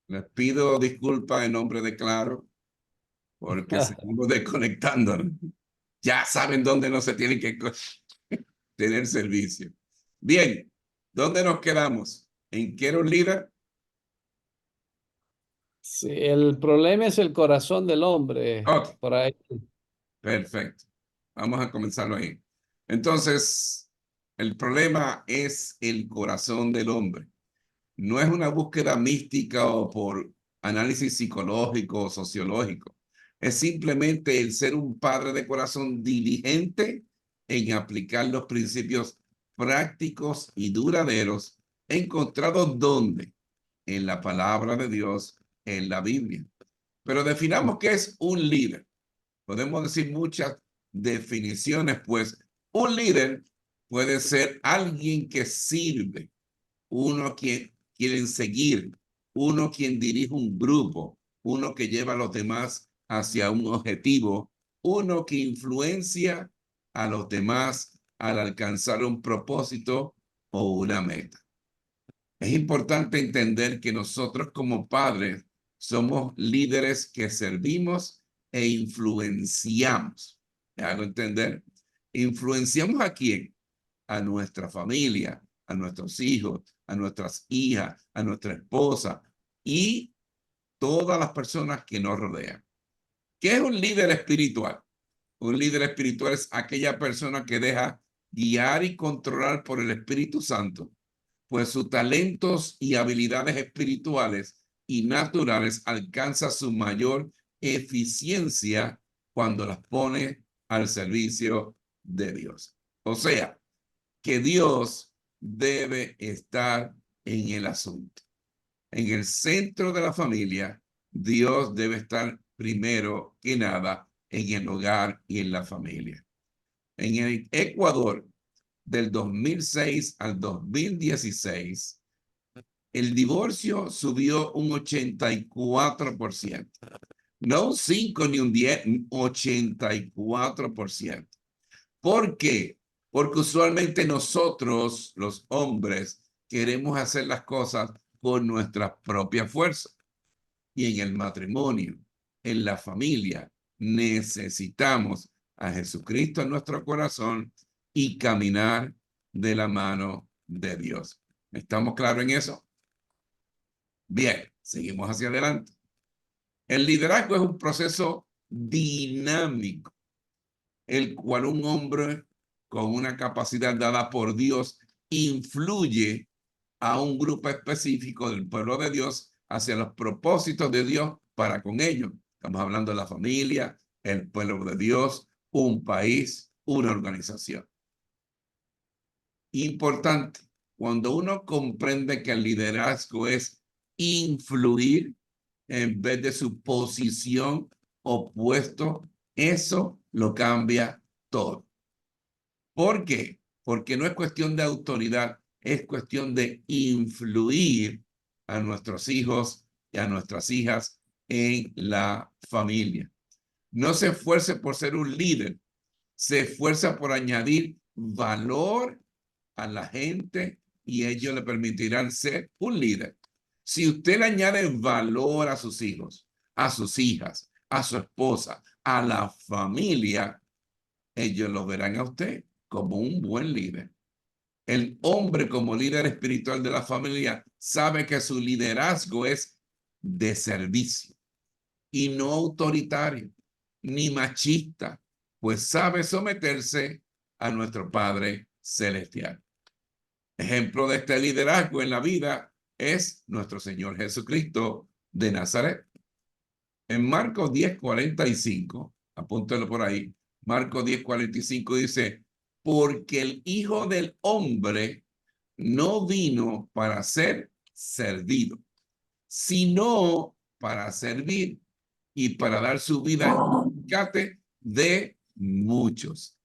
Les pido disculpas en nombre de Claro, porque seguimos desconectándonos. Ya saben dónde no se tiene que tener servicio. Bien, ¿dónde nos quedamos? ¿En qué era un líder? Sí, el problema es el corazón del hombre. Ok, Por ahí. perfecto. Vamos a comenzarlo ahí. Entonces, el problema es el corazón del hombre. No es una búsqueda mística o por análisis psicológico o sociológico. Es simplemente el ser un padre de corazón diligente en aplicar los principios prácticos y duraderos encontrados ¿dónde? En la palabra de Dios, en la Biblia. Pero definamos qué es un líder. Podemos decir muchas definiciones, pues un líder puede ser alguien que sirve, uno quien quieren seguir, uno quien dirige un grupo, uno que lleva a los demás hacia un objetivo, uno que influencia a los demás al alcanzar un propósito o una meta. Es importante entender que nosotros como padres somos líderes que servimos e influenciamos. ¿Me hago entender? ¿Influenciamos a quién? A nuestra familia, a nuestros hijos, a nuestras hijas, a nuestra esposa y todas las personas que nos rodean. ¿Qué es un líder espiritual? Un líder espiritual es aquella persona que deja guiar y controlar por el Espíritu Santo, pues sus talentos y habilidades espirituales y naturales alcanzan su mayor eficiencia cuando las pone al servicio de Dios. O sea, que Dios debe estar en el asunto. En el centro de la familia, Dios debe estar primero que nada en el hogar y en la familia. En el Ecuador, del 2006 al 2016, el divorcio subió un 84%. No un 5 ni un 10, un 84%. ¿Por qué? Porque usualmente nosotros, los hombres, queremos hacer las cosas con nuestra propia fuerza. Y en el matrimonio, en la familia, necesitamos a Jesucristo en nuestro corazón y caminar de la mano de Dios. ¿Estamos claros en eso? Bien, seguimos hacia adelante. El liderazgo es un proceso dinámico, el cual un hombre con una capacidad dada por Dios influye a un grupo específico del pueblo de Dios hacia los propósitos de Dios para con ellos. Estamos hablando de la familia, el pueblo de Dios, un país, una organización. Importante, cuando uno comprende que el liderazgo es influir en vez de su posición o puesto, eso lo cambia todo. ¿Por qué? Porque no es cuestión de autoridad, es cuestión de influir a nuestros hijos y a nuestras hijas en la familia. No se esfuerce por ser un líder, se esfuerza por añadir valor a la gente y ellos le permitirán ser un líder. Si usted le añade valor a sus hijos, a sus hijas, a su esposa, a la familia, ellos lo verán a usted como un buen líder. El hombre como líder espiritual de la familia sabe que su liderazgo es de servicio y no autoritario ni machista, pues sabe someterse a nuestro Padre Celestial. Ejemplo de este liderazgo en la vida es nuestro Señor Jesucristo de Nazaret. En Marcos 10:45, apúntelo por ahí, Marcos 10:45 dice, porque el Hijo del Hombre no vino para ser servido, sino para servir y para dar su vida en rescate de muchos.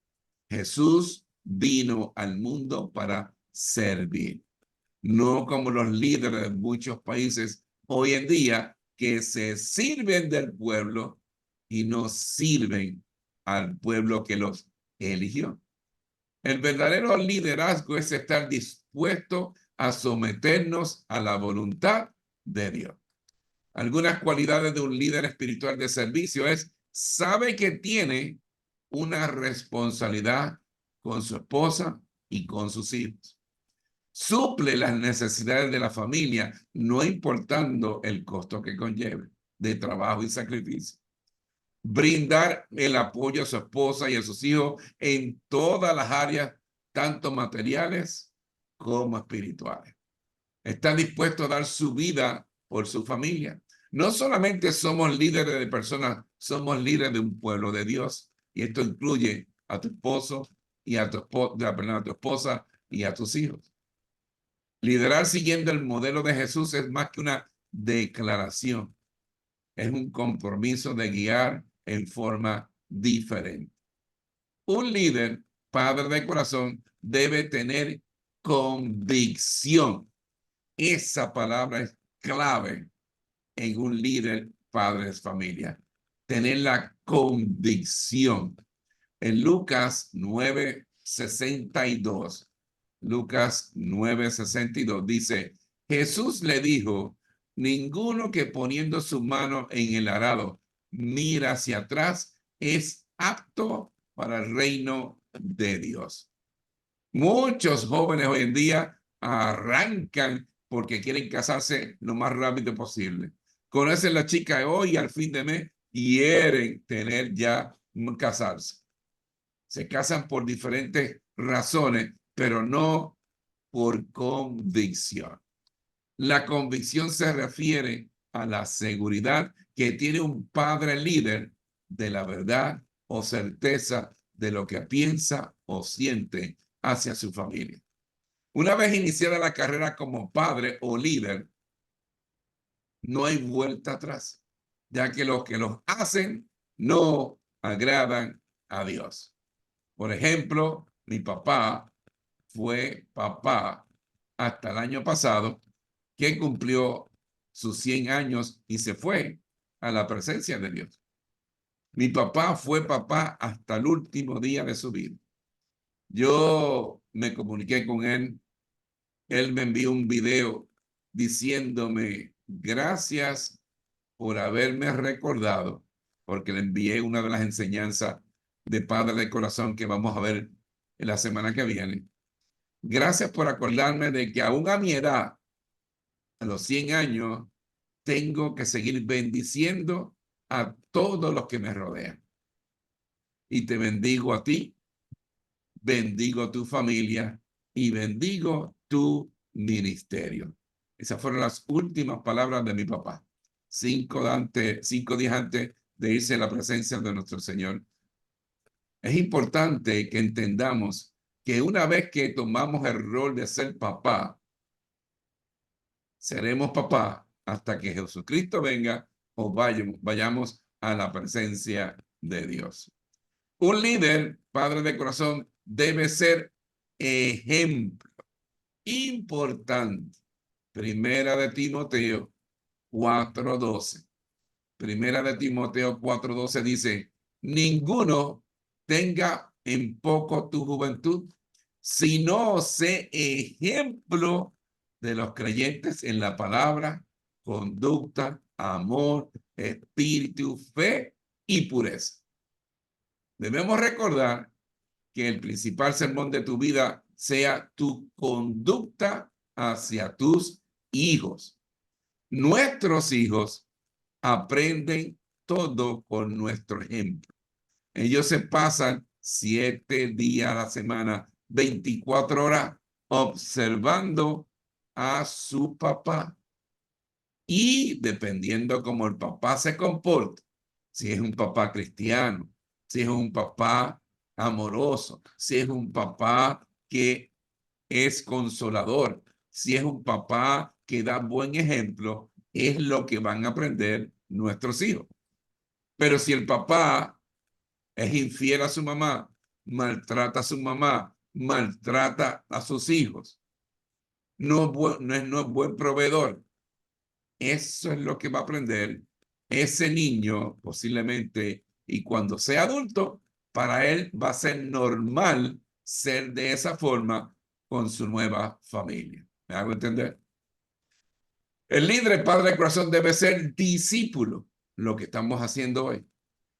Jesús vino al mundo para servir, no como los líderes de muchos países hoy en día que se sirven del pueblo y no sirven al pueblo que los eligió. El verdadero liderazgo es estar dispuesto a someternos a la voluntad de Dios. Algunas cualidades de un líder espiritual de servicio es, sabe que tiene una responsabilidad con su esposa y con sus hijos. Suple las necesidades de la familia, no importando el costo que conlleve de trabajo y sacrificio. Brindar el apoyo a su esposa y a sus hijos en todas las áreas, tanto materiales como espirituales. Está dispuesto a dar su vida por su familia. No solamente somos líderes de personas, somos líderes de un pueblo de Dios. Y esto incluye a tu esposo y a tu esposa y a tus hijos. Liderar siguiendo el modelo de Jesús es más que una declaración. Es un compromiso de guiar en forma diferente. Un líder, padre de corazón, debe tener convicción. Esa palabra es clave en un líder, padre de familia. Tener la convicción. En Lucas 9:62, Lucas 9:62 dice, Jesús le dijo, ninguno que poniendo su mano en el arado mira hacia atrás es apto para el reino de Dios. Muchos jóvenes hoy en día arrancan porque quieren casarse lo más rápido posible. Conocen la chica de hoy y al fin de mes quieren tener ya casarse. Se casan por diferentes razones, pero no por convicción. La convicción se refiere a la seguridad que tiene un padre líder de la verdad o certeza de lo que piensa o siente hacia su familia. Una vez iniciada la carrera como padre o líder, no hay vuelta atrás, ya que los hacen no agradan a Dios. Por ejemplo, mi papá fue papá hasta el año pasado, que cumplió sus 100 años y se fue a la presencia de Dios. Mi papá fue papá hasta el último día de su vida. Yo me comuniqué con él. Él me envió un video diciéndome gracias por haberme recordado, porque le envié una de las enseñanzas de Padre de Corazón que vamos a ver en la semana que viene. Gracias por acordarme de que aún a mi edad, a los 100 años, tengo que seguir bendiciendo a todos los que me rodean. Y te bendigo a ti, bendigo tu familia y bendigo tu ministerio. Esas fueron las últimas palabras de mi papá, 5 días antes de irse a la presencia de nuestro Señor. Es importante que entendamos que una vez que tomamos el rol de ser papá, seremos papá hasta que Jesucristo venga o vayamos a la presencia de Dios. Un líder, padre de corazón, debe ser ejemplo. Importante. Primera de Timoteo 4:12. Primera de Timoteo 4:12 dice, ninguno tenga en poco tu juventud, sino sé ejemplo de los creyentes en la palabra, conducta, amor, espíritu, fe y pureza. Debemos recordar que el principal sermón de tu vida sea tu conducta hacia tus hijos. Nuestros hijos aprenden todo con nuestro ejemplo. Ellos se pasan 7 días a la semana, 24 horas, observando a su papá. Y dependiendo cómo el papá se comporta, si es un papá cristiano, si es un papá amoroso, si es un papá que es consolador, si es un papá que da buen ejemplo, es lo que van a aprender nuestros hijos. Pero si el papá es infiel a su mamá, maltrata a su mamá, maltrata a sus hijos, no es buen proveedor, eso es lo que va a aprender ese niño posiblemente, y cuando sea adulto para él va a ser normal ser de esa forma con su nueva familia. ¿Me hago entender? El líder padre de corazón debe ser discípulo, lo que estamos haciendo hoy.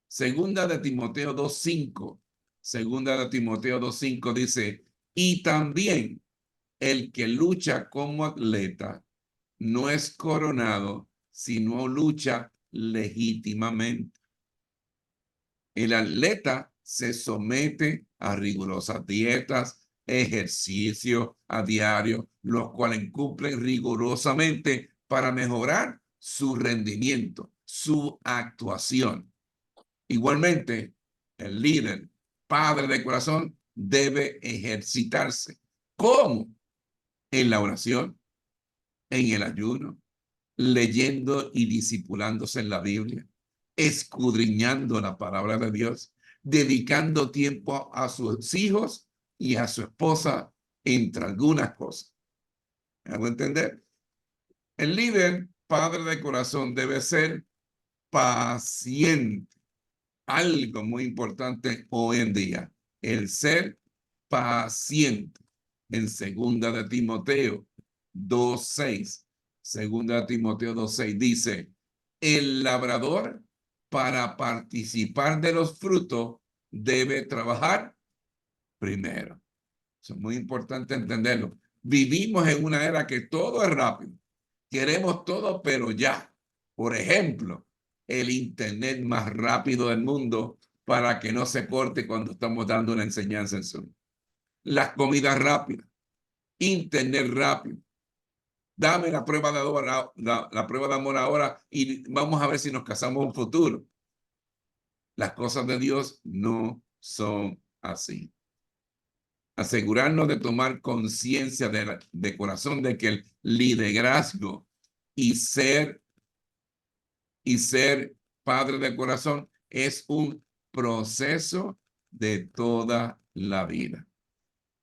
Segunda de Timoteo 2:5. Segunda de Timoteo 2:5 dice, y también el que lucha como atleta no es coronado, sino lucha legítimamente. El atleta se somete a rigurosas dietas, ejercicios a diario, los cuales cumplen rigurosamente para mejorar su rendimiento, su actuación. Igualmente, el líder, padre de corazón, debe ejercitarse. ¿Cómo? En la oración, en el ayuno, leyendo y discipulándose en la Biblia, escudriñando la palabra de Dios, dedicando tiempo a sus hijos y a su esposa, entre algunas cosas. ¿Me hago entender? El líder, padre de corazón, debe ser paciente. Algo muy importante hoy en día, el ser paciente. En segunda de Timoteo 2:6, segunda de Timoteo 2:6 dice, el labrador para participar de los frutos debe trabajar primero. Eso es muy importante entenderlo. Vivimos en una era que todo es rápido. Queremos todo, pero ya. Por ejemplo, el internet más rápido del mundo para que no se corte cuando estamos dando una enseñanza en Zoom. Las comidas rápidas, internet rápido. Dame la prueba de amor, la prueba de amor ahora y vamos a ver si nos casamos en un futuro. Las cosas de Dios no son así. Asegurarnos de tomar conciencia de corazón de que el liderazgo y ser padre de corazón es un proceso de toda la vida.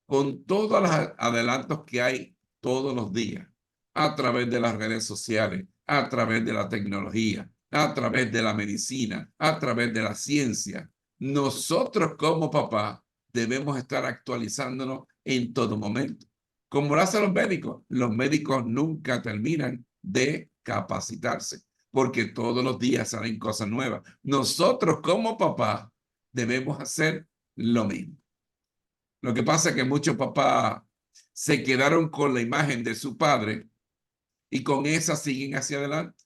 Con todos los adelantos que hay todos los días, a través de las redes sociales, a través de la tecnología, a través de la medicina, a través de la ciencia, nosotros como papá debemos estar actualizándonos en todo momento. Como lo hacen los médicos nunca terminan de capacitarse porque todos los días salen cosas nuevas. Nosotros como papá debemos hacer lo mismo. Lo que pasa es que muchos papás se quedaron con la imagen de su padre y con esa siguen hacia adelante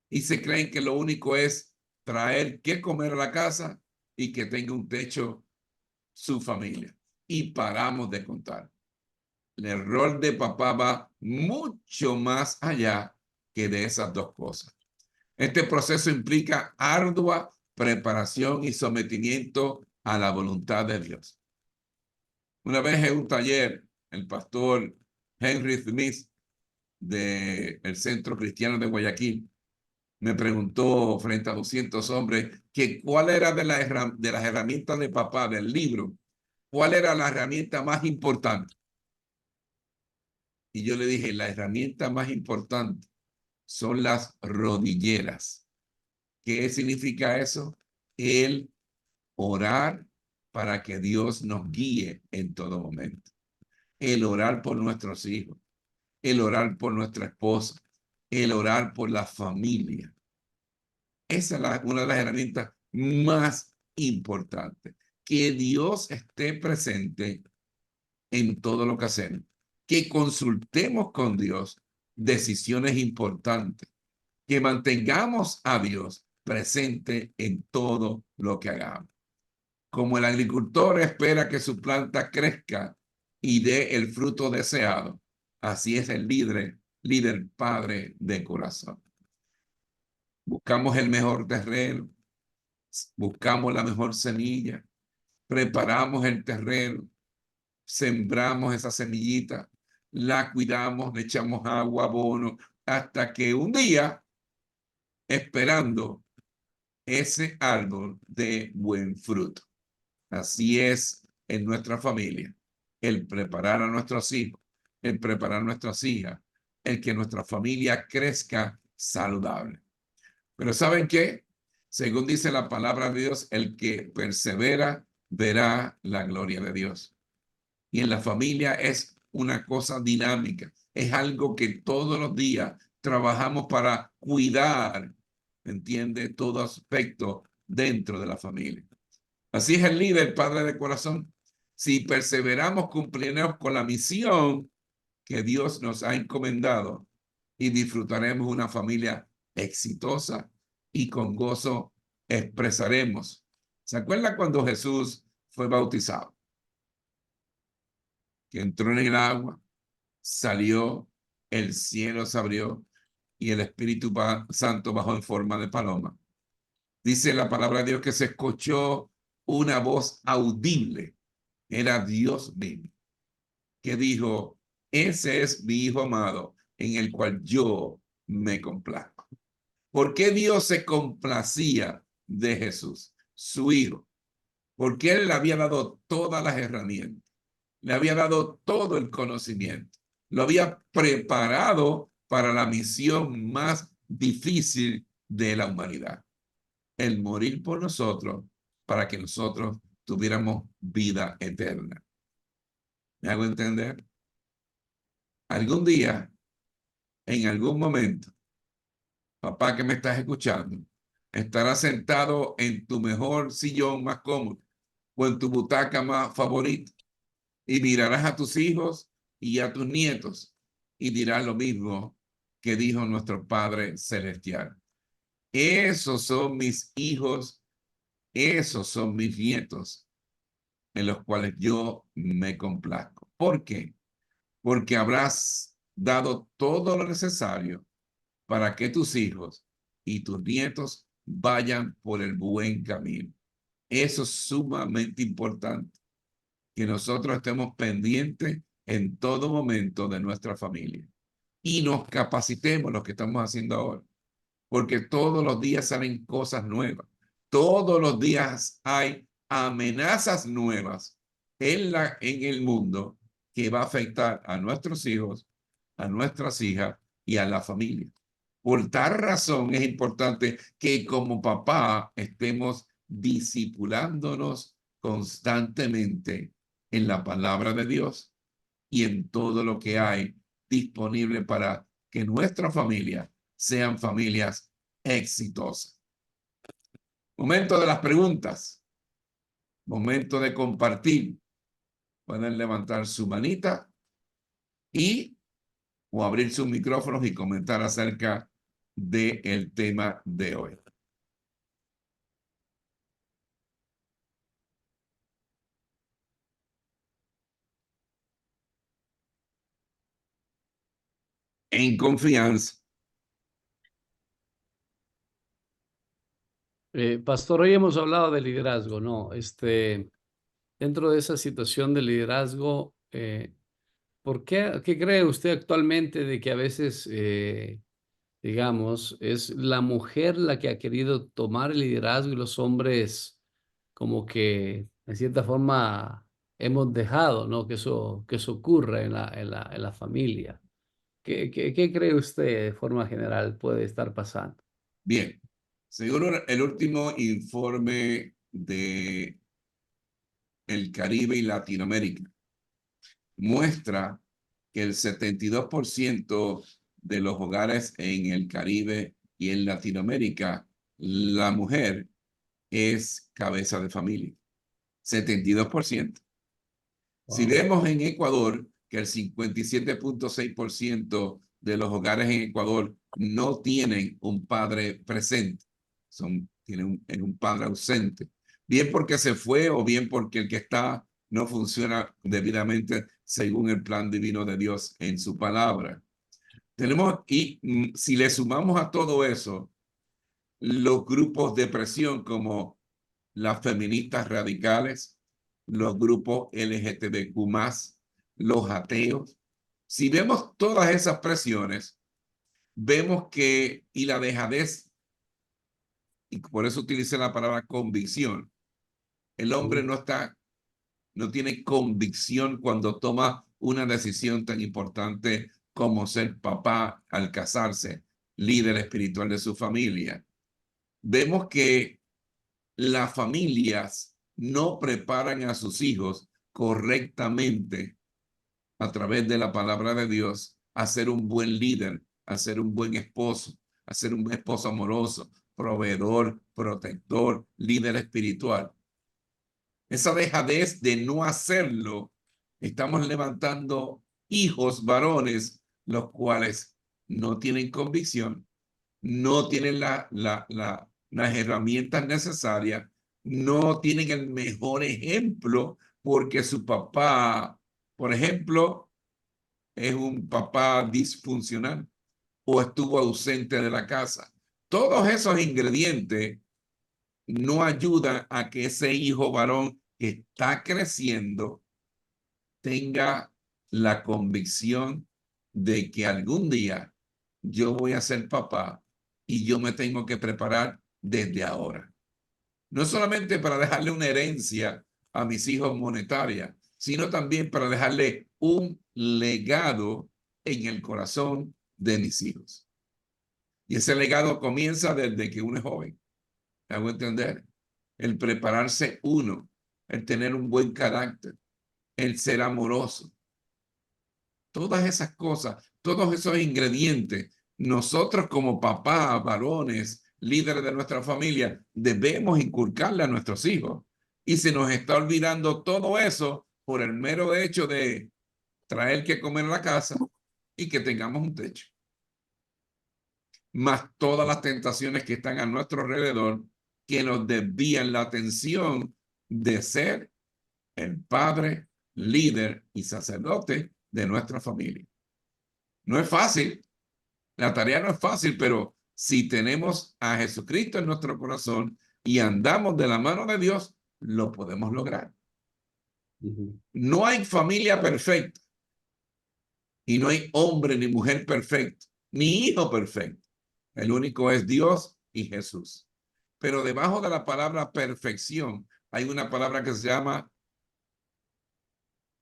y se creen que lo único es traer qué comer a la casa y que tenga un techo su familia. Y paramos de contar. El rol de papá va mucho más allá que de esas dos cosas. Este proceso implica ardua preparación y sometimiento a la voluntad de Dios. Una vez en un taller, el pastor Henry Smith del Centro Cristiano de Guayaquil me preguntó frente a 200 hombres que cuál era de las herramientas de papá del libro, cuál era la herramienta más importante. Y yo le dije, la herramienta más importante son las rodilleras. ¿Qué significa eso? El orar para que Dios nos guíe en todo momento. El orar por nuestros hijos, el orar por nuestra esposa, el orar por la familia. Esa es una de las herramientas más importantes. Que Dios esté presente en todo lo que hacemos. Que consultemos con Dios decisiones importantes. Que mantengamos a Dios presente en todo lo que hagamos. Como el agricultor espera que su planta crezca y dé el fruto deseado, así es el líder padre de corazón. Buscamos el mejor terreno, buscamos la mejor semilla, preparamos el terreno, sembramos esa semillita, la cuidamos, le echamos agua, abono, hasta que un día, esperando ese árbol de buen fruto. Así es en nuestra familia, el preparar a nuestros hijos, el preparar a nuestras hijas, el que nuestra familia crezca saludable. Pero ¿saben qué? Según dice la palabra de Dios, el que persevera verá la gloria de Dios. Y en la familia es una cosa dinámica, es algo que todos los días trabajamos para cuidar, ¿entiende? Todo aspecto dentro de la familia. Así es el líder, padre de corazón. Si perseveramos, cumpliremos con la misión que Dios nos ha encomendado y disfrutaremos una familia exitosa y con gozo expresaremos. ¿Se acuerda cuando Jesús fue bautizado? Que entró en el agua, salió, el cielo se abrió y el Espíritu Santo bajó en forma de paloma. Dice la palabra de Dios que se escuchó una voz audible. Era Dios mismo, que dijo, ese es mi Hijo amado, en el cual yo me complazco. ¿Por qué Dios se complacía de Jesús, su Hijo? Porque Él le había dado todas las herramientas, le había dado todo el conocimiento, lo había preparado para la misión más difícil de la humanidad, el morir por nosotros para que nosotros tuviéramos vida eterna. ¿Me hago entender? Algún día, en algún momento, papá que me estás escuchando, estarás sentado en tu mejor sillón más cómodo o en tu butaca más favorita y mirarás a tus hijos y a tus nietos y dirás lo mismo que dijo nuestro Padre Celestial. Esos son mis hijos, esos son mis nietos en los cuales yo me complazco. ¿Por qué? Porque habrás dado todo lo necesario para que tus hijos y tus nietos vayan por el buen camino. Eso es sumamente importante, que nosotros estemos pendientes en todo momento de nuestra familia y nos capacitemos lo que estamos haciendo ahora, porque todos los días salen cosas nuevas, todos los días hay amenazas nuevas en el mundo que va a afectar a nuestros hijos, a nuestras hijas y a la familia. Por tal razón es importante que como papá estemos discipulándonos constantemente en la palabra de Dios y en todo lo que hay disponible para que nuestra familia sean familias exitosas. Momento de las preguntas, momento de compartir. Pueden levantar su manita y o abrir sus micrófonos y comentar acerca del tema de hoy. En confianza. Pastor, hoy hemos hablado de liderazgo, ¿no? Dentro de esa situación de liderazgo, ¿qué cree usted actualmente de que a veces, digamos, es la mujer la que ha querido tomar el liderazgo y los hombres como que, en cierta forma, hemos dejado, ¿no? Que eso ocurra en la familia? ¿Qué cree usted de forma general puede estar pasando? Bien, según el último informe de el Caribe y Latinoamérica, muestra que el 72% de los hogares en el Caribe y en Latinoamérica, la mujer es cabeza de familia. 72%. Si Wow. vemos en Ecuador que el 57.6% de los hogares en Ecuador no tienen un padre presente, tienen un padre ausente, bien porque se fue o bien porque el que está no funciona debidamente según el plan divino de Dios en su palabra. Si le sumamos a todo eso los grupos de presión como las feministas radicales, los grupos LGTBQ+, los ateos. Si vemos todas esas presiones, vemos que, y la dejadez, y por eso utilicé la palabra convicción, el hombre no tiene convicción cuando toma una decisión tan importante como ser papá al casarse, líder espiritual de su familia. Vemos que las familias no preparan a sus hijos correctamente a través de la palabra de Dios a ser un buen líder, a ser un buen esposo, a ser un esposo amoroso, proveedor, protector, líder espiritual. Esa dejadez de no hacerlo, estamos levantando hijos varones, los cuales no tienen convicción, no tienen las herramientas necesarias, no tienen el mejor ejemplo porque su papá, por ejemplo, es un papá disfuncional o estuvo ausente de la casa. Todos esos ingredientes no ayudan a que ese hijo varón que está creciendo tenga la convicción de que algún día yo voy a ser papá y yo me tengo que preparar desde ahora. No solamente para dejarle una herencia a mis hijos monetaria, sino también para dejarle un legado en el corazón de mis hijos. Y ese legado comienza desde que uno es joven. ¿Me hago entender? El prepararse uno, el tener un buen carácter, el ser amoroso. Todas esas cosas, todos esos ingredientes, nosotros como papás, varones, líderes de nuestra familia, debemos inculcarle a nuestros hijos. Y se nos está olvidando todo eso por el mero hecho de traer que comer a la casa y que tengamos un techo. Más todas las tentaciones que están a nuestro alrededor que nos desvían la atención de ser el padre, líder y sacerdote de nuestra familia. No es fácil, la tarea no es fácil, pero si tenemos a Jesucristo en nuestro corazón y andamos de la mano de Dios, lo podemos lograr. No hay familia perfecta y no hay hombre ni mujer perfecto, ni hijo perfecto. El único es Dios y Jesús. Pero debajo de la palabra perfección hay una palabra que se llama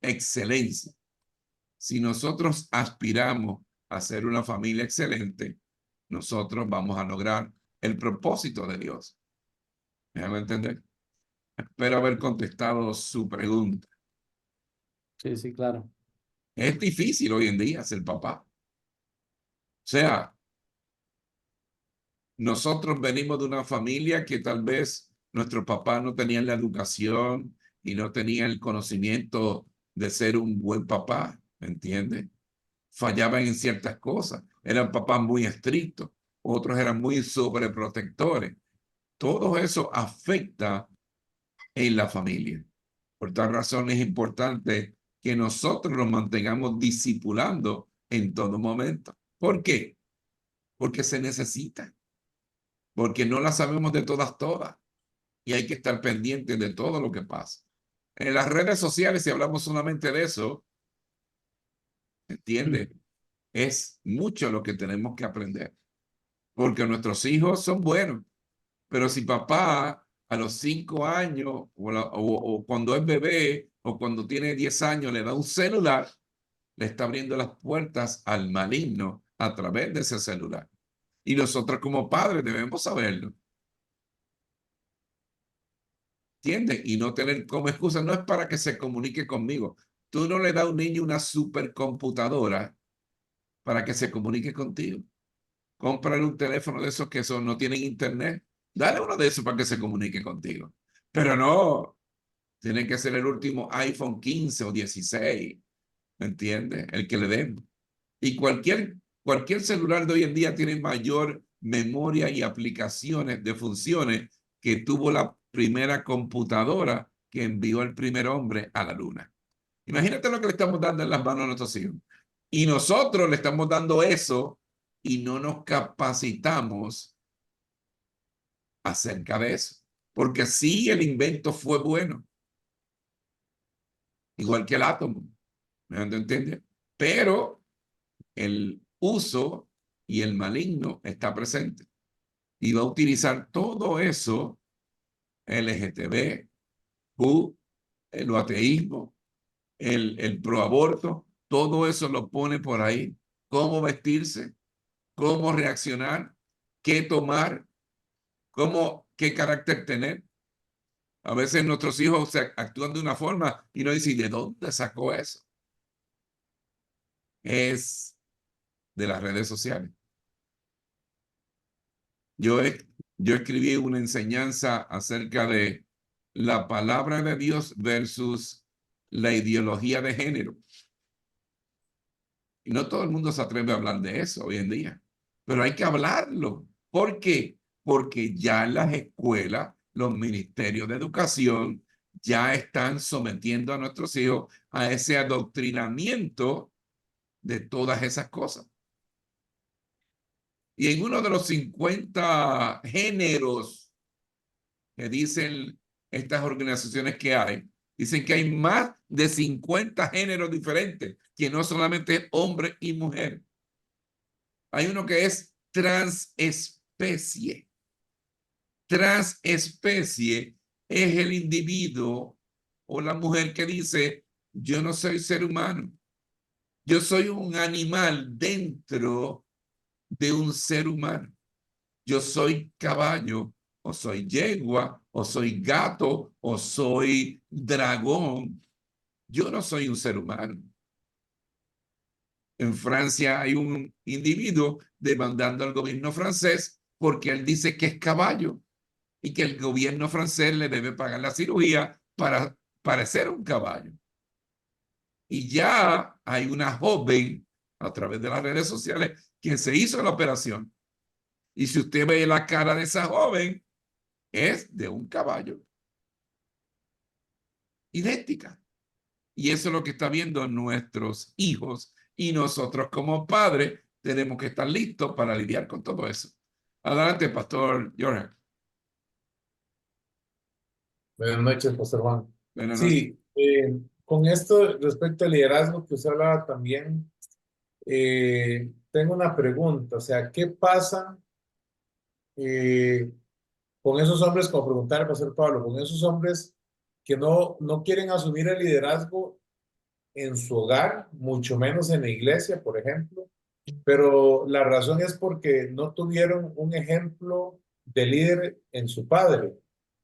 excelencia. Si nosotros aspiramos a ser una familia excelente, nosotros vamos a lograr el propósito de Dios. ¿Me hago entender? Espero haber contestado su pregunta. Sí, sí, claro. Es difícil hoy en día ser papá. O sea, nosotros venimos de una familia que tal vez nuestros papás no tenían la educación y no tenían el conocimiento de ser un buen papá, ¿me entiendes? Fallaban en ciertas cosas, eran papás muy estrictos, otros eran muy sobreprotectores. Todo eso afecta en la familia. Por tal razón es importante que nosotros nos mantengamos discipulando en todo momento. ¿Por qué? Porque se necesita, porque no la sabemos de todas, y hay que estar pendiente de todo lo que pasa. En las redes sociales, si hablamos solamente de eso, ¿entiendes? Es mucho lo que tenemos que aprender, porque nuestros hijos son buenos, pero si papá a los 5 años o cuando es bebé o cuando tiene 10 años le da un celular, le está abriendo las puertas al maligno a través de ese celular. Y nosotros como padres debemos saberlo. ¿Entiendes? Y no tener como excusa, no es para que se comunique conmigo. Tú no le das a un niño una supercomputadora para que se comunique contigo. Cómprale un teléfono de esos que no tienen internet. Dale uno de esos para que se comunique contigo. Pero no, tiene que ser el último iPhone 15 o 16. ¿Me entiendes? El que le den. Y cualquier celular de hoy en día tiene mayor memoria y aplicaciones de funciones que tuvo la primera computadora que envió el primer hombre a la luna. Imagínate lo que le estamos dando en las manos a nuestros hijos. Y nosotros le estamos dando eso y no nos capacitamos acerca de eso. Porque sí, el invento fue bueno. Igual que el átomo. ¿Me entiendes? Pero el uso y el maligno está presente. Y va a utilizar todo eso, LGTB, Q, el ateísmo, el proaborto, todo eso lo pone por ahí. Cómo vestirse, cómo reaccionar, qué tomar, qué carácter tener. A veces nuestros hijos actúan de una forma y no dicen, ¿de dónde sacó eso? Es de las redes sociales. Yo, yo escribí una enseñanza acerca de la palabra de Dios versus la ideología de género. Y no todo el mundo se atreve a hablar de eso hoy en día, pero hay que hablarlo. ¿Por qué? Porque ya en las escuelas, los ministerios de educación ya están sometiendo a nuestros hijos a ese adoctrinamiento de todas esas cosas. Y en uno de los 50 géneros que dicen estas organizaciones que hay, dicen que hay más de 50 géneros diferentes, que no solamente hombre y mujer. Hay uno que es transespecie. Transespecie es el individuo o la mujer que dice, yo no soy ser humano, yo soy un animal dentro de un ser humano. Yo soy caballo, o soy yegua, o soy gato, o soy dragón. Yo no soy un ser humano. En Francia hay un individuo demandando al gobierno francés porque él dice que es caballo y que el gobierno francés le debe pagar la cirugía para parecer un caballo. Y ya hay una joven a través de las redes sociales que se hizo la operación. Y si usted ve la cara de esa joven, es de un caballo. Idéntica. Y eso es lo que está viendo nuestros hijos. Y nosotros como padres tenemos que estar listos para lidiar con todo eso. Adelante, Pastor Jorge. Buenas noches, Pastor Juan. Buenas noches. Sí, con esto respecto al liderazgo que usted hablaba también, tengo una pregunta, o sea, ¿qué pasa eh, con esos hombres, como preguntaba el Pastor Pablo, con esos hombres que no quieren asumir el liderazgo en su hogar, mucho menos en la iglesia, por ejemplo, pero la razón es porque no tuvieron un ejemplo de líder en su padre?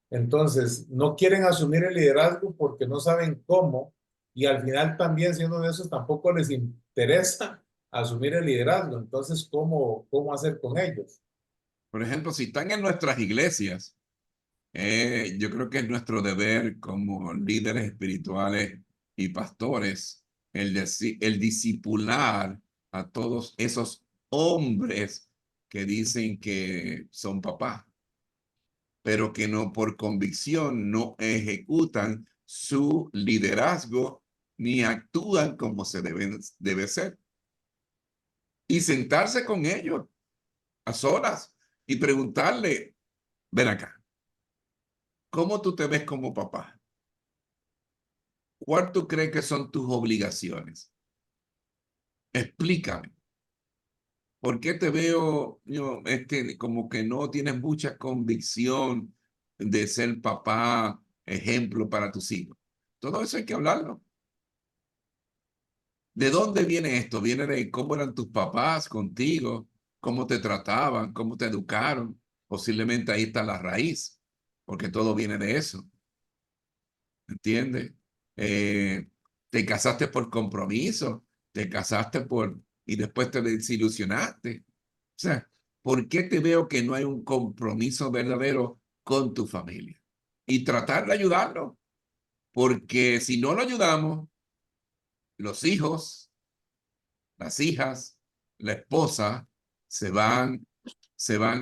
Entonces, no quieren asumir el liderazgo porque no saben cómo, y al final también, siendo de esos, tampoco les interesa asumir el liderazgo. Entonces, ¿cómo hacer con ellos? Por ejemplo, si están en nuestras iglesias, yo creo que es nuestro deber como líderes espirituales y pastores el discipular a todos esos hombres que dicen que son papás, pero que no por convicción no ejecutan su liderazgo ni actúan como se debe ser. Y sentarse con ellos a solas y preguntarle, ven acá, ¿cómo tú te ves como papá? ¿Cuál tú crees que son tus obligaciones? Explícame. ¿Por qué te veo como que no tienes mucha convicción de ser papá, ejemplo para tus hijos? Todo eso hay que hablarlo. ¿De dónde viene esto? Viene de cómo eran tus papás contigo, cómo te trataban, cómo te educaron. Posiblemente ahí está la raíz, porque todo viene de eso. ¿Entiendes? Te casaste por compromiso, te casaste y después te desilusionaste. O sea, ¿por qué te veo que no hay un compromiso verdadero con tu familia? Y tratar de ayudarlo, porque si no lo ayudamos, los hijos, las hijas, la esposa se van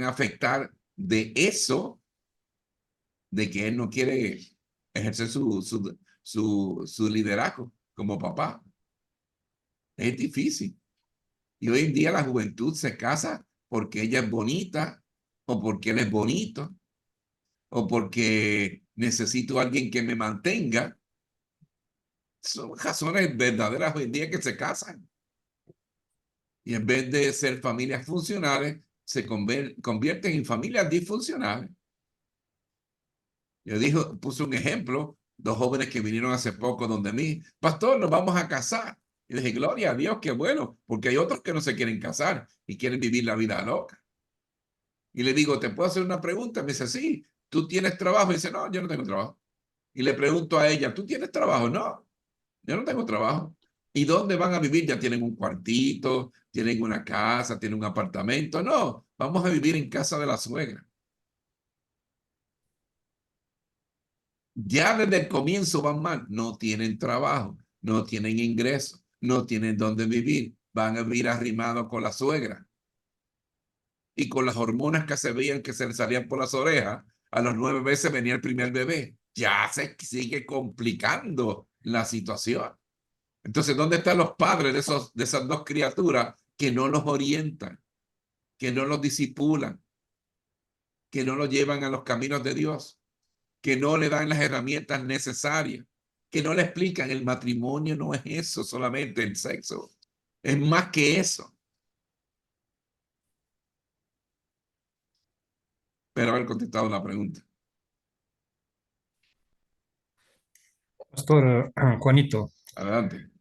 a afectar de eso, de que él no quiere ejercer su liderazgo como papá. Es difícil. Y hoy en día la juventud se casa porque ella es bonita, o porque él es bonito, o porque necesito a alguien que me mantenga. Son razones verdaderas hoy en día que se casan. Y en vez de ser familias funcionales, se convierten en familias disfuncionales. Puse un ejemplo, dos jóvenes que vinieron hace poco donde mí, pastor, nos vamos a casar. Y dije, gloria a Dios, qué bueno, porque hay otros que no se quieren casar y quieren vivir la vida loca. Y le digo, ¿te puedo hacer una pregunta? Me dice, sí, ¿tú tienes trabajo? Y dice, no, yo no tengo trabajo. y le pregunto a ella, ¿tú tienes trabajo? No, yo no tengo trabajo. ¿Y dónde van a vivir? Ya tienen un cuartito, tienen una casa, tienen un apartamento. No, vamos a vivir en casa de la suegra. Ya desde el comienzo van mal. No tienen trabajo, no tienen ingresos, no tienen dónde vivir. Van a vivir arrimados con la suegra. Y con las hormonas que se veían que se les salían por las orejas, a los 9 meses venía el primer bebé. Ya se sigue complicando la situación. Entonces, ¿dónde están los padres de esas dos criaturas que no los orientan, que no los disipulan, que no los llevan a los caminos de Dios, que no le dan las herramientas necesarias, que no le explican el matrimonio no es eso, solamente el sexo, es más que eso? Espero haber contestado la pregunta. Pastor Juanito, Adelante.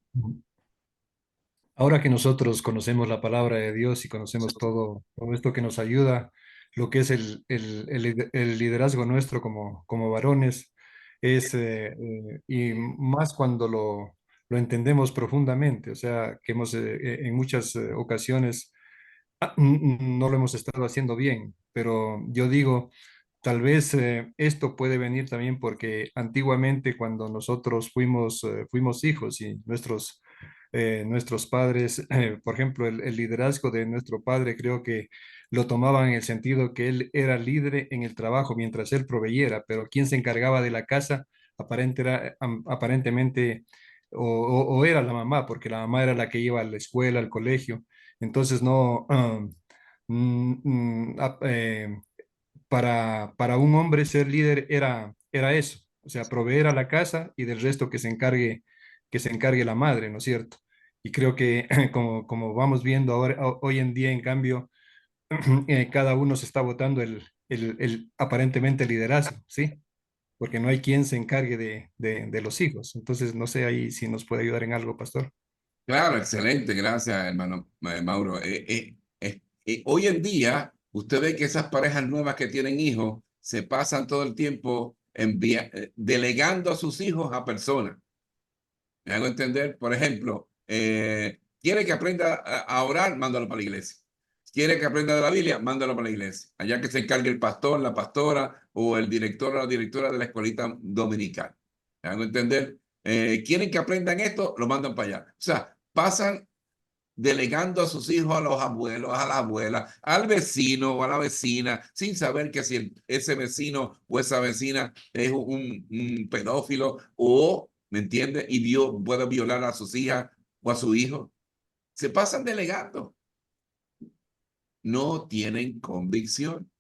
ahora que nosotros conocemos la palabra de Dios y conocemos todo esto que nos ayuda, lo que es el liderazgo nuestro como varones, y más cuando lo entendemos profundamente, o sea, que hemos en muchas ocasiones no lo hemos estado haciendo bien, pero yo digo, tal vez esto puede venir también porque antiguamente cuando nosotros fuimos hijos y nuestros padres, por ejemplo, el liderazgo de nuestro padre creo que lo tomaban en el sentido que él era líder en el trabajo mientras él proveyera, pero quien se encargaba de la casa aparentemente o era la mamá, porque la mamá era la que iba a la escuela, al colegio. Entonces, no, mm, mm, ah, para un hombre ser líder era eso, o sea, proveer a la casa y del resto que se encargue la madre, ¿no es cierto? Y creo que como vamos viendo ahora, hoy en día, en cambio, cada uno se está votando aparentemente el liderazgo, ¿sí? Porque no hay quien se encargue de los hijos. Entonces, no sé ahí si nos puede ayudar en algo, pastor. Claro, excelente, gracias, hermano Mauro. Hoy en día, usted ve que esas parejas nuevas que tienen hijos se pasan todo el tiempo delegando a sus hijos a personas. ¿Me hago entender? Por ejemplo, quiere que aprenda a orar, mándalo para la iglesia. Quiere que aprenda de la Biblia, mándalo para la iglesia. Allá que se encargue el pastor, la pastora o el director o la directora de la escuelita dominical. ¿Me hago entender? Quieren que aprendan esto, lo mandan para allá. O sea, pasan delegando a sus hijos a los abuelos, a la abuela, al vecino o a la vecina, sin saber que si ese vecino o esa vecina es un pedófilo o, ¿me entiende? Y puede violar a sus hijas o a su hijo. Se pasan delegando. No tienen convicción,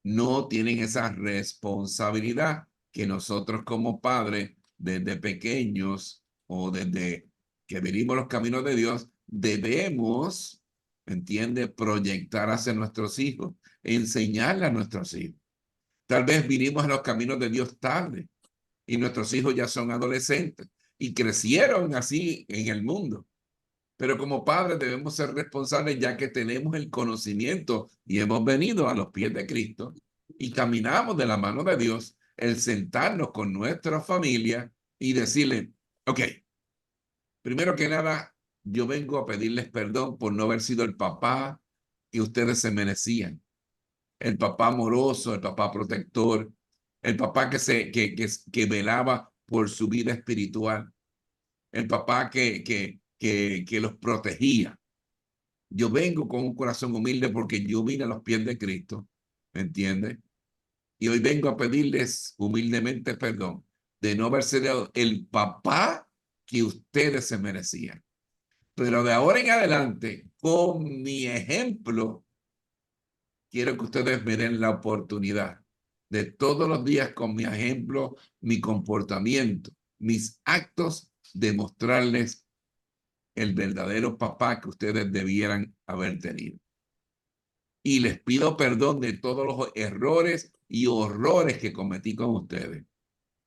no tienen esa responsabilidad que nosotros como padres, desde pequeños o desde que venimos los caminos de Dios, debemos, ¿entiende? Proyectar hacia nuestros hijos, enseñarle a nuestros hijos. Tal vez vinimos a los caminos de Dios tarde y nuestros hijos ya son adolescentes y crecieron así en el mundo. Pero como padres debemos ser responsables ya que tenemos el conocimiento y hemos venido a los pies de Cristo y caminamos de la mano de Dios, el sentarnos con nuestra familia y decirle, ok, primero que nada, yo vengo a pedirles perdón por no haber sido el papá que ustedes se merecían. El papá amoroso, el papá protector, el papá que velaba por su vida espiritual, el papá que los protegía. Yo vengo con un corazón humilde porque yo vine a los pies de Cristo, ¿me entiendes? Y hoy vengo a pedirles humildemente perdón de no haber sido el papá que ustedes se merecían. Pero de ahora en adelante, con mi ejemplo, quiero que ustedes me den la oportunidad de todos los días con mi ejemplo, mi comportamiento, mis actos, demostrarles el verdadero papá que ustedes debieran haber tenido. Y les pido perdón de todos los errores y horrores que cometí con ustedes.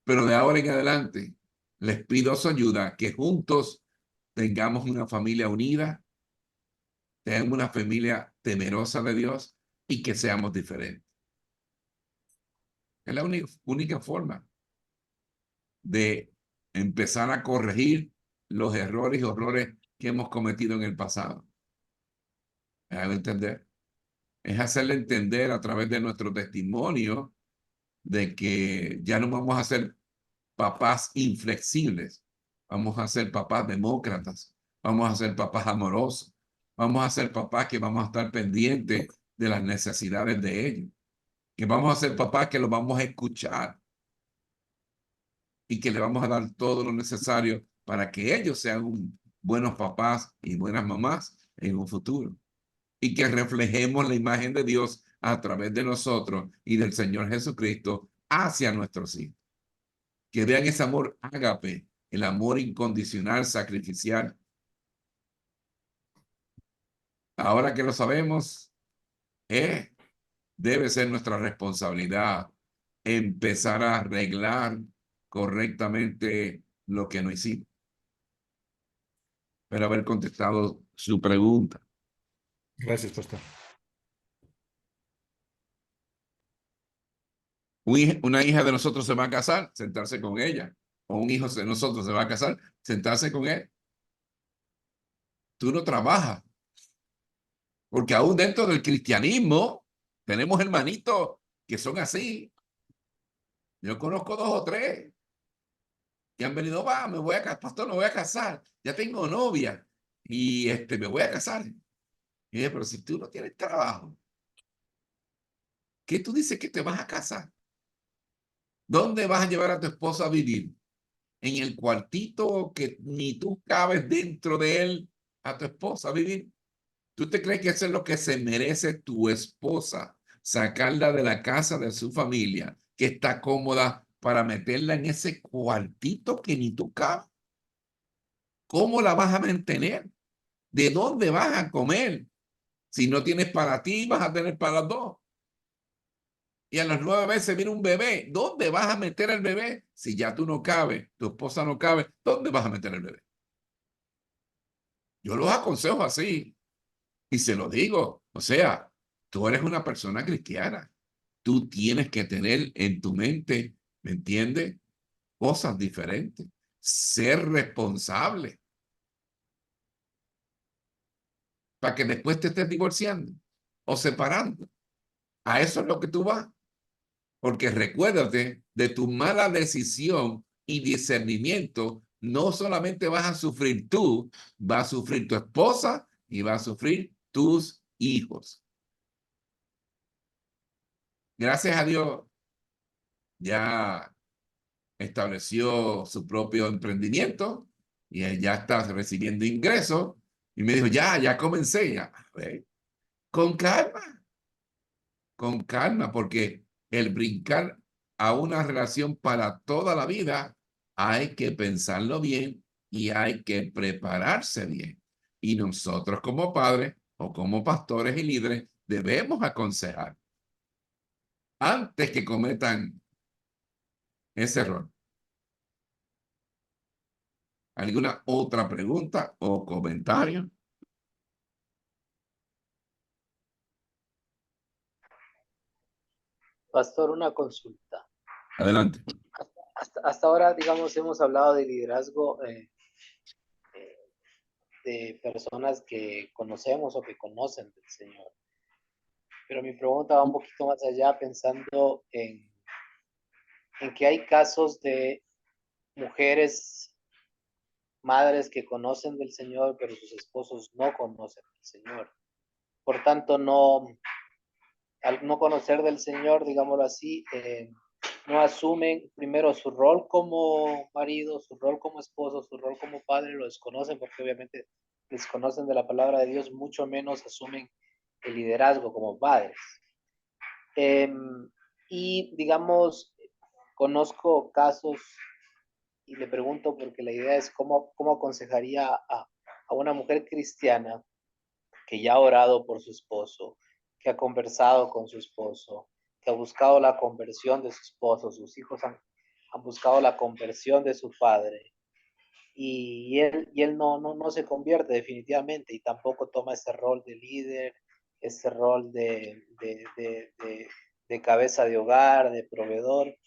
Pero de ahora en adelante, les pido su ayuda, que juntos tengamos una familia unida, tengamos una familia temerosa de Dios y que seamos diferentes. Es la única forma. de empezar a corregir los errores y horrores que hemos cometido en el pasado. ¿Me hago entender? Es hacerle entender a través de nuestro testimonio de que ya no vamos a ser papás inflexibles, vamos a ser papás demócratas, vamos a ser papás amorosos, vamos a ser papás que vamos a estar pendientes de las necesidades de ellos, que vamos a ser papás que los vamos a escuchar y que le vamos a dar todo lo necesario para que ellos sean buenos papás y buenas mamás en un futuro. Y que reflejemos la imagen de Dios a través de nosotros y del Señor Jesucristo hacia nuestros hijos. Que vean ese amor ágape, el amor incondicional, sacrificial. Ahora que lo sabemos, debe ser nuestra responsabilidad empezar a arreglar correctamente lo que no hicimos. Espero haber contestado su pregunta. Gracias, pastor. Una hija de nosotros se va a casar, sentarse con ella. O un hijo de nosotros se va a casar, sentarse con él. Tú no trabajas. Porque aún dentro del cristianismo tenemos hermanitos que son así. Yo conozco 2 o 3 que han venido, me voy a casar, pastor, me voy a casar. Ya tengo novia y me voy a casar. Y dije, pero si tú no tienes trabajo, ¿qué tú dices que te vas a casar? ¿Dónde vas a llevar a tu esposa a vivir? ¿En el cuartito que ni tú cabes dentro de él a tu esposa a vivir? ¿Tú te crees que eso es lo que se merece tu esposa? Sacarla de la casa de su familia, que está cómoda, para meterla en ese cuartito que ni tú cabes. ¿Cómo la vas a mantener? ¿De dónde vas a comer? Si no tienes para ti, vas a tener para 2. Y a las 9 meses viene un bebé. ¿Dónde vas a meter al bebé? Si ya tú no cabes, tu esposa no cabe, ¿dónde vas a meter al bebé? Yo los aconsejo así y se lo digo. O sea, tú eres una persona cristiana. Tú tienes que tener en tu mente, ¿me entiendes? Cosas diferentes. Ser responsable. Para que después te estés divorciando o separando. A eso es lo que tú vas. Porque recuérdate de tu mala decisión y discernimiento, no solamente vas a sufrir tú, va a sufrir tu esposa y va a sufrir tus hijos. Gracias a Dios, ya estableció su propio emprendimiento y él ya está recibiendo ingresos. Y me dijo, ya comencé. Ya. Con calma, porque el brincar a una relación para toda la vida, hay que pensarlo bien y hay que prepararse bien. Y nosotros como padres o como pastores y líderes debemos aconsejar antes que cometan ese error. ¿Alguna otra pregunta o comentario? Pastor, una consulta. Adelante. Hasta ahora, digamos, hemos hablado de liderazgo de personas que conocemos o que conocen del Señor. Pero mi pregunta va un poquito más allá, pensando en que hay casos de mujeres, madres que conocen del Señor, pero sus esposos no conocen del Señor. Por tanto, al no conocer del Señor, digámoslo así, no asumen primero su rol como marido, su rol como esposo, su rol como padre, lo desconocen porque obviamente desconocen de la palabra de Dios, mucho menos asumen el liderazgo como padres. Y digamos, conozco casos y le pregunto porque la idea es cómo aconsejaría a una mujer cristiana que ya ha orado por su esposo, que ha conversado con su esposo, que ha buscado la conversión de su esposo, sus hijos han buscado la conversión de su padre, y él no se convierte definitivamente y tampoco toma ese rol de líder, ese rol de cabeza de hogar, de proveedor.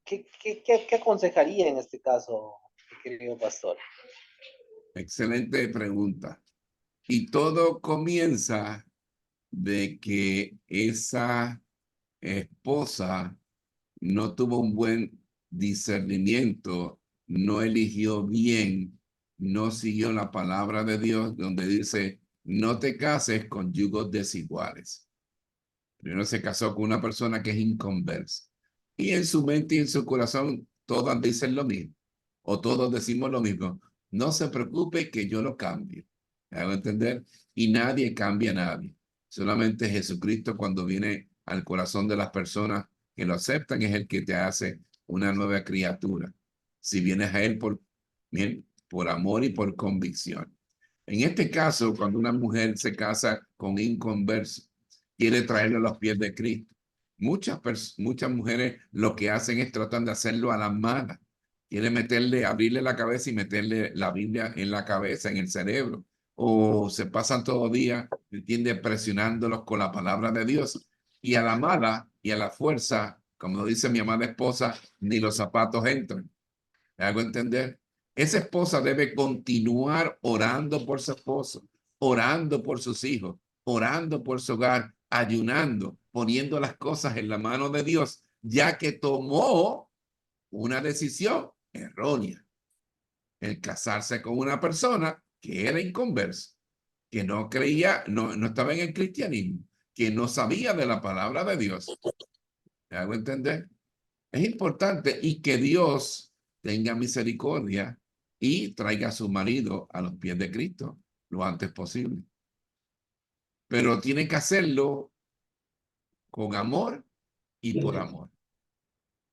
¿Qué aconsejaría en este caso, querido pastor? Excelente pregunta. Y todo comienza de que esa esposa no tuvo un buen discernimiento, no eligió bien, no siguió la palabra de Dios, donde dice, no te cases con yugos desiguales. Primero se casó con una persona que es inconversa. Y en su mente y en su corazón, todas dicen lo mismo. O todos decimos lo mismo. No se preocupe que yo lo cambio. ¿Me hago entender? Y nadie cambia a nadie. Solamente Jesucristo, cuando viene al corazón de las personas que lo aceptan, es el que te hace una nueva criatura. Si vienes a Él bien, por amor y por convicción. En este caso, cuando una mujer se casa con inconverso, quiere traerlo a los pies de Cristo. Muchas mujeres lo que hacen es tratan de hacerlo a la mala. Quiere abrirle la cabeza y meterle la Biblia en la cabeza, en el cerebro. O se pasan todo el día, ¿entiende? Presionándolos con la palabra de Dios. Y a la mala y a la fuerza, como dice mi amada esposa, ni los zapatos entran. ¿Me hago entender? Esa esposa debe continuar orando por su esposo, orando por sus hijos, orando por su hogar, ayunando, poniendo las cosas en la mano de Dios, ya que tomó una decisión errónea, el casarse con una persona que era inconversa, que no creía, no estaba en el cristianismo, que no sabía de la palabra de Dios. ¿Me hago entender? Es importante y que Dios tenga misericordia y traiga a su marido a los pies de Cristo lo antes posible. Pero tiene que hacerlo con amor y por amor.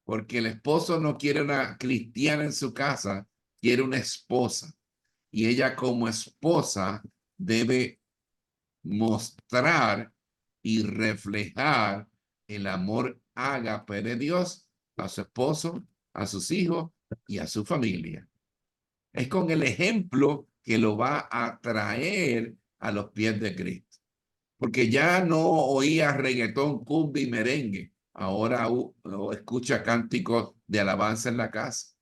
Porque el esposo no quiere una cristiana en su casa, quiere una esposa. Y ella como esposa debe mostrar y reflejar el amor ágape de Dios a su esposo, a sus hijos y a su familia. Es con el ejemplo que lo va a traer a los pies de Cristo. Porque ya no oía reggaetón, cumbia y merengue. Ahora escucha cánticos de alabanza en la casa.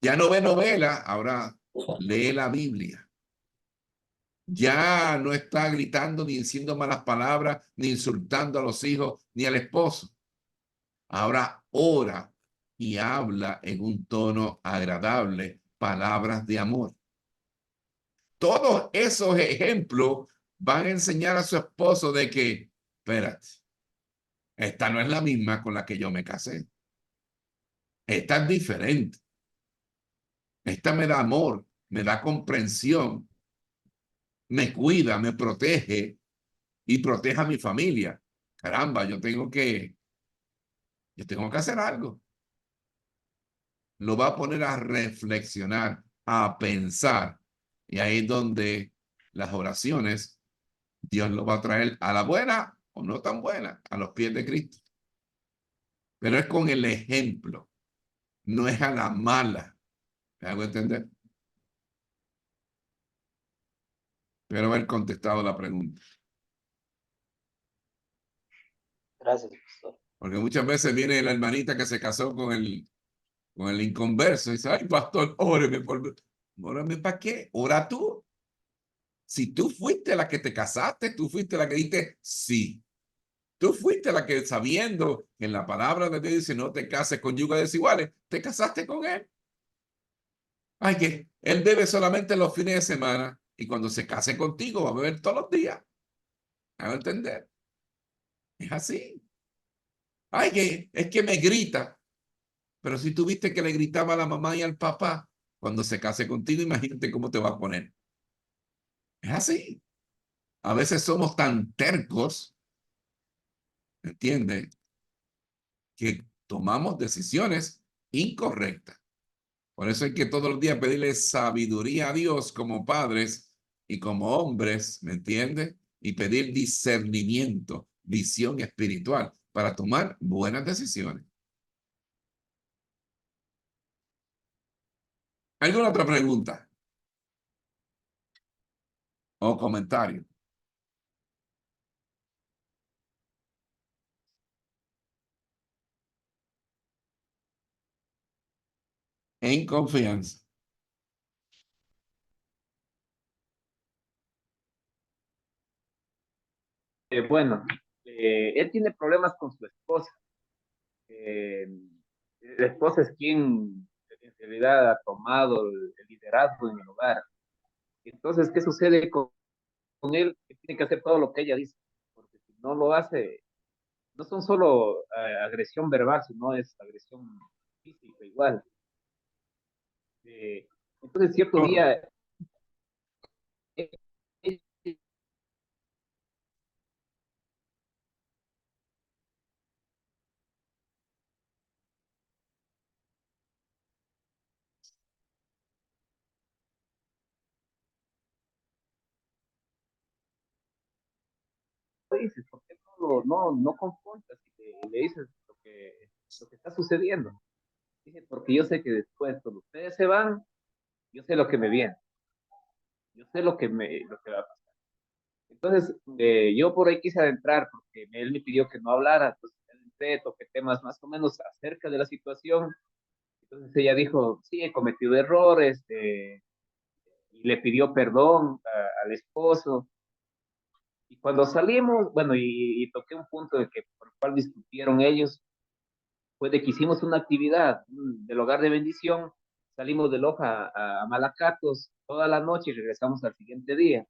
Ya no ve novela, ahora lee la Biblia. Ya no está gritando ni diciendo malas palabras, ni insultando a los hijos, ni al esposo. Ahora ora y habla en un tono agradable, palabras de amor. Todos esos ejemplos van a enseñar a su esposo de que, espérate, esta no es la misma con la que yo me casé. Esta es diferente. Esta me da amor, me da comprensión, me cuida, me protege y protege a mi familia. Caramba, yo tengo que hacer algo. Lo va a poner a reflexionar, a pensar. Y ahí es donde las oraciones, Dios lo va a traer a la buena o no tan buena, a los pies de Cristo. Pero es con el ejemplo, no es a la mala. ¿Me hago entender? Espero haber contestado la pregunta. Gracias, pastor. Porque muchas veces viene la hermanita que se casó con el inconverso y dice, ay, pastor, óreme óreme, ¿para qué? Ora tú. Si tú fuiste la que te casaste, tú fuiste la que dijiste sí. Tú fuiste la que sabiendo que en la palabra de Dios dice no te cases con yugas desiguales, te casaste con él. Ay, que él bebe solamente los fines de semana y cuando se case contigo va a beber todos los días. ¿Me va a entender? Es así. Ay, que es que me grita. Pero si tú viste que le gritaba a la mamá y al papá, cuando se case contigo, imagínate cómo te va a poner. Es así. A veces somos tan tercos, ¿entiendes? Que tomamos decisiones incorrectas. Por eso hay que todos los días pedirle sabiduría a Dios como padres y como hombres, ¿me entiendes? Y pedir discernimiento, visión espiritual para tomar buenas decisiones. ¿Alguna otra pregunta o comentario? en confianza. Bueno, él tiene problemas con su esposa. Eh, la esposa es quien en realidad ha tomado el liderazgo en el hogar. Entonces, ¿qué sucede con él? Que tiene que hacer todo lo que ella dice, porque si no lo hace, no son solo agresión verbal, sino es agresión física igual. Entonces, cierto día, dices, ¿por qué no confrontas y le dices lo que está sucediendo? Dice, porque yo sé que después, cuando ustedes se van, yo sé lo que me viene, yo sé lo que va a pasar. Entonces, yo por ahí quise adentrar, porque él me pidió que no hablara, entonces entré, toqué temas más o menos acerca de la situación. Entonces ella dijo, sí, he cometido errores, y le pidió perdón al esposo. Y cuando salimos, bueno, y toqué un punto por el cual discutieron ellos, fue de que hicimos una actividad del hogar de bendición, salimos de Loja a Malacatos toda la noche y regresamos al siguiente día.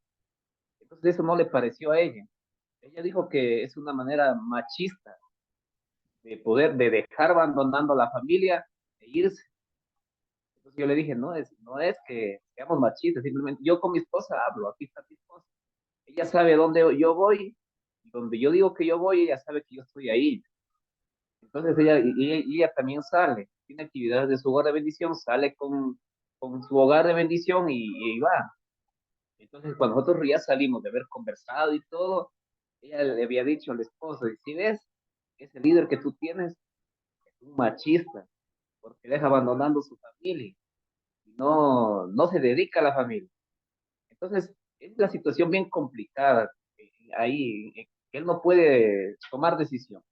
Entonces eso no le pareció a ella. Ella dijo que es una manera machista de dejar abandonando a la familia e irse. Entonces yo le dije, no es que seamos machistas, simplemente yo con mi esposa hablo, aquí está mi esposa. Ella sabe dónde yo voy, y donde yo digo que yo voy, ella sabe que yo estoy ahí. Entonces ella también sale, tiene actividades de su hogar de bendición, sale con su hogar de bendición y va. Entonces cuando nosotros ya salimos de haber conversado y todo, ella le había dicho al esposo, y si ves, ese líder que tú tienes es un machista, porque deja abandonando su familia, y no se dedica a la familia. Entonces es la situación bien complicada, ahí, que él no puede tomar decisión.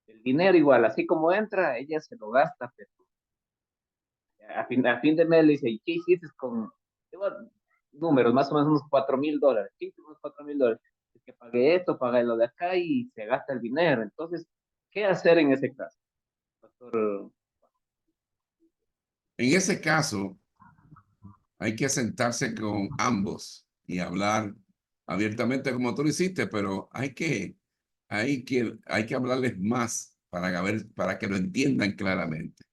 El dinero igual, así como entra, ella se lo gasta, pero a fin de mes le dice, ¿y qué hiciste con tengo números, más o menos unos $4,000? ¿Qué hiciste con unos $4,000? Es que pagué esto, pagué lo de acá y se gasta el dinero. Entonces, ¿qué hacer en ese caso, doctor? En ese caso, hay que sentarse con ambos y hablar abiertamente como tú lo hiciste, pero hay que hablarles más para que lo entiendan claramente.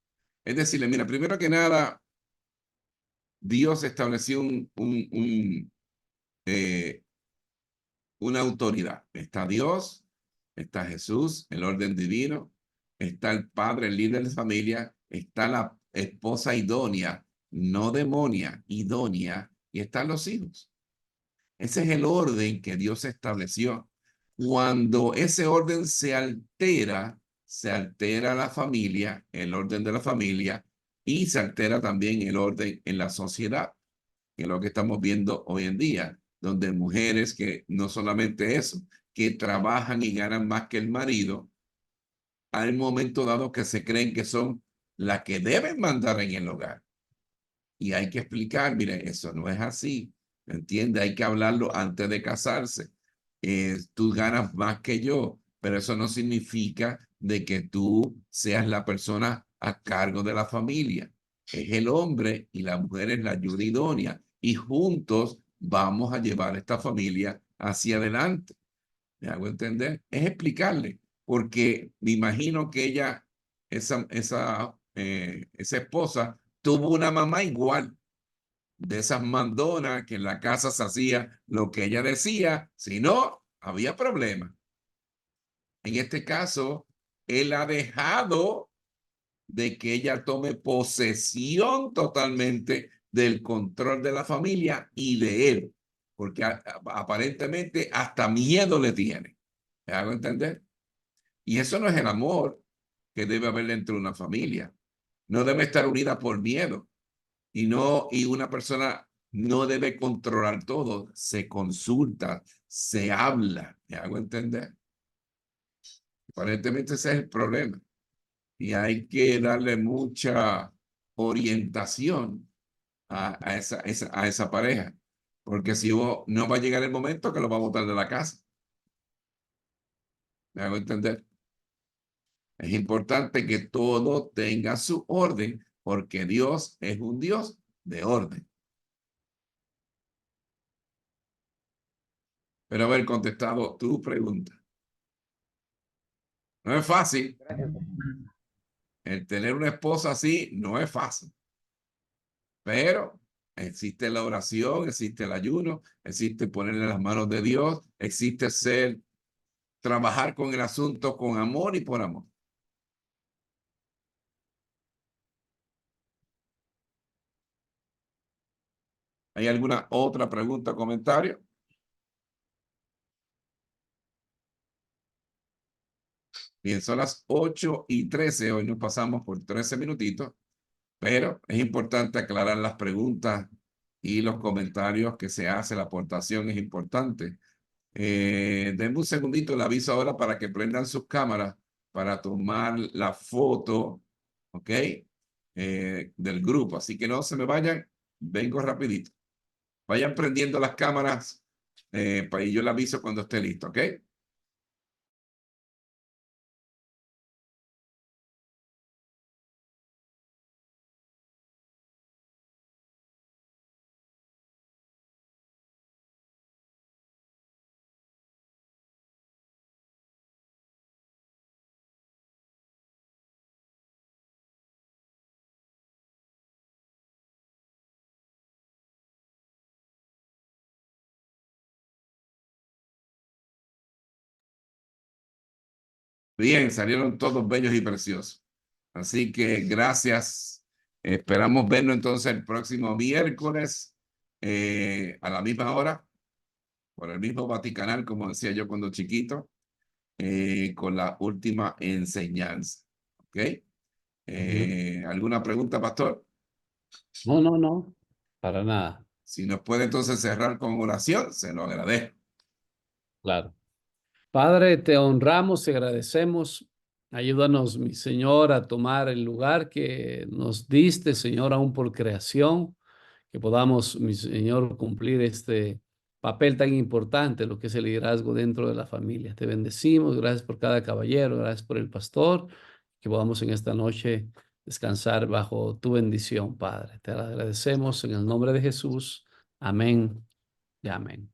Es decirle, mira, primero que nada, Dios estableció una autoridad. Está Dios, está Jesús, el orden divino, está el padre, el líder de familia, está la esposa idónea, no demonia, idónea, y están los hijos. Ese es el orden que Dios estableció. Cuando ese orden se altera la familia, el orden de la familia, y se altera también el orden en la sociedad, que es lo que estamos viendo hoy en día, donde mujeres que no solamente eso, que trabajan y ganan más que el marido, hay un momento dado que se creen que son las que deben mandar en el hogar. Y hay que explicar, mire, eso no es así, ¿me entiende? Hay que hablarlo antes de casarse. Tú ganas más que yo, pero eso no significa de que tú seas la persona a cargo de la familia. Es el hombre y la mujer es la ayuda idónea y juntos vamos a llevar esta familia hacia adelante. ¿Me hago entender? Es explicarle, porque me imagino que esa esposa tuvo una mamá igual, de esas mandonas que en la casa se hacía lo que ella decía, si no, había problema. En este caso, él ha dejado de que ella tome posesión totalmente del control de la familia y de él, porque aparentemente hasta miedo le tiene. ¿Me hago entender? Y eso no es el amor que debe haber dentro de una familia. No debe estar unida por miedo. Y una persona no debe controlar todo. Se consulta, se habla. ¿Me hago entender? Aparentemente ese es el problema. Y hay que darle mucha orientación a esa pareja. Porque si vos, no va a llegar el momento que lo va a botar de la casa. ¿Me hago entender? Es importante que todo tenga su orden, porque Dios es un Dios de orden. Espero haber contestado tu pregunta. No es fácil. Gracias. El tener una esposa así no es fácil. Pero existe la oración, existe el ayuno, existe ponerle las manos de Dios, existe trabajar con el asunto con amor y por amor. ¿Hay alguna otra pregunta o comentario? Bien, son las 8:13. Hoy nos pasamos por 13 minutitos, pero es importante aclarar las preguntas y los comentarios que se hace. La aportación es importante. Denme un segundito, le aviso ahora para que prendan sus cámaras para tomar la foto, ¿ok? Del grupo. Así que no se me vayan, vengo rapidito. Vayan prendiendo las cámaras y yo le aviso cuando esté listo, ¿ok? Bien, salieron todos bellos y preciosos. Así que gracias. Esperamos vernos entonces el próximo miércoles a la misma hora, por el mismo Vaticanal, como decía yo cuando chiquito, con la última enseñanza. ¿Ok? ¿Alguna pregunta, pastor? No, no, no, para nada. Si nos puede entonces cerrar con oración, se lo agradezco. Claro. Padre, te honramos y agradecemos. Ayúdanos, mi Señor, a tomar el lugar que nos diste, Señor, aún por creación, que podamos, mi Señor, cumplir este papel tan importante, lo que es el liderazgo dentro de la familia. Te bendecimos, gracias por cada caballero, gracias por el pastor, que podamos en esta noche descansar bajo tu bendición, Padre. Te agradecemos en el nombre de Jesús. Amén y amén.